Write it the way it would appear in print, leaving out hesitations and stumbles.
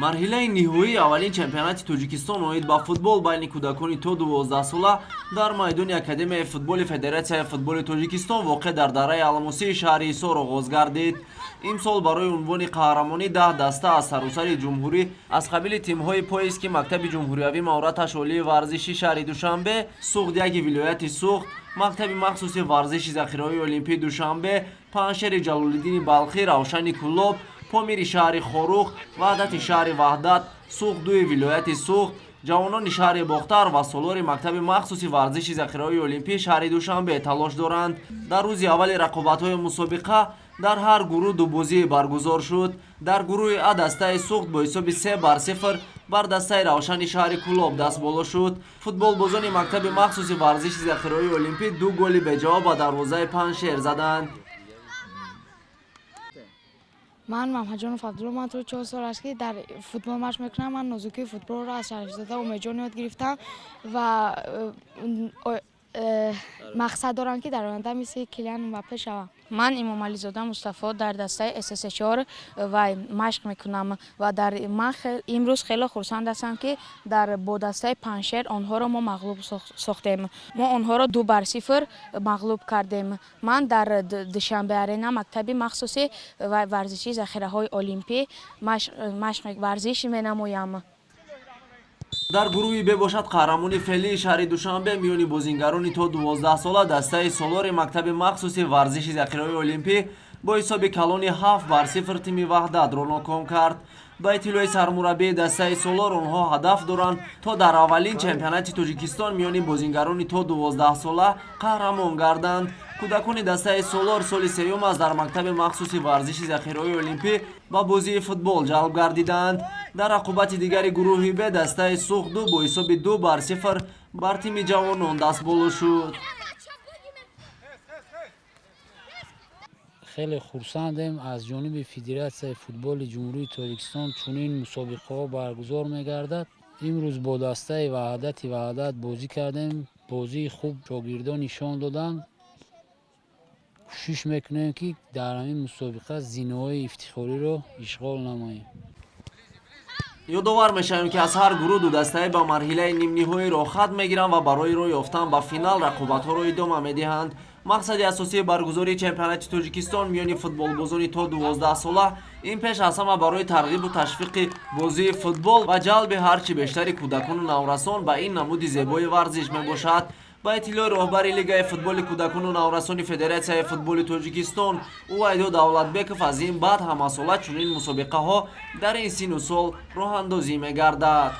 марҳилаи ниҳоии аввалин чемпионати тоҷикистон оид ба футбол байни кӯдакони то 12 сола дар майдони академияи футболи федератсияи футболи тоҷикистон воқеъ дар дараи алмосии шаҳри ҳисор оғоз гардид. имсол барои унвони қаҳрамонӣ 10 даста аз саросари ҷумҳурӣ аз қабили тимҳои поиски мактаби ҷумҳуриявӣ маҳораташ олии варзиши шаҳри душанбе, суғд яги вилояти суғд, мактаби махсуси варзиши захираҳои олимпии душанбе, паншери ҷалолиддини балхӣ, равшани куллоб, помири шаҳри хорух, ваҳдати шаҳри ваҳдат, суғдуи вилояти суғд, ҷавонони шаҳри бохтар ва солори мактаби махсуси варзиши захираҳои олимпии шаҳри душанбе талош доранд. Дар рӯзи аввали рақобатҳои мусобиқа дар ҳар гурӯҳ ду бозие баргузор шуд. Дар гурӯҳи А дастаи суғд бо ҳисоби 3-0 бар дастаи равшани шаҳри куллоб даст боло шуд. Футболбозони мактаби махсуси варзиши захираҳои олимпӣ 2 голи беҷавоб ба дарвозаи Паншер заданд. من محمدجان عبدالله من تو 4 سال است که در فوتبال مشق میکنم. من نوزوکی فوتبال را از شریفزاده امید جان یاد گرفتم و مقصد دارم که در آینده مثل کیلیان امباپه شوم. من امام علی زاده مصطفی در دسته SS4 و مشق میکنم و در من امروز خیلی خرسند هستم که در با دسته پنشر آنها را ما مغلوب ساختیم. ما آنها را 2-0 مغلوب کردیم. من در دوشنبه آرینا مکتب مخصوصی و ورزشی ذخیره های المپی مشق ورزش مینمایم. дар гурӯҳи бебошад қаҳрамони феълии шаҳри душанбе миёни бозингарони то 12 сола дастаи солори мактаби махсуси варзиши захираҳои олимпӣ бо ҳисоби калони 7-0 тими ваҳдатро ноком кард. ба иттилои сармураббии дастаи солор онҳо ҳадаф доранд то дар аввалин чемпионати тоҷикистон миёни бозингарони то 12 сола қаҳрамон гарданд. кӯдакони дастаи солор соли сеюм аст дар мактаби махсуси варзиши захираҳои олимпӣ ба бозии футбол ҷалб гардиданд. дар рақобати дигари гурӯҳи Б дастаи суғду бо ҳисоби 2-0 бар тими ҷавонон дастболо шуд. خیلی خرسندم از جانب فدراسیای فوتبال جمهوری تاجیکستان چنین مسابقه‌ها برگزار می‌گردد. امروز با دسته وحدت بازی کردیم. بازی خوب شاگردان نشان دادند. کوشش میکنیم که در این مسابقه زینه‌های افتخاری را اشغال نماییم. ёдовар мешавем ки аз ҳар гурӯҳ ду дастаи ба марҳилаи нимниҳоиро хат мегиранд ва барои роҳ ёфтан ба финал рақобатҳоро идома медиҳанд. мақсади асосии баргузории чемпионати тоҷикистон миёни футболбозони то 12 сола ин пеш аз ҳама барои тарғибу ташвиқи бозии футбол ва ҷалби ҳарчи бештари кӯдакону наврасон ба ин намуди зебои варзиш мебошад. ба иттилои роҳбари лигаи футболи кӯдакону наврасони федератсияи футболи тоҷикистон увайдо давлатбеков аз ин баъд ҳамасола чунин мусобиқаҳо дар ин сину сол роҳандозӣ мегардад.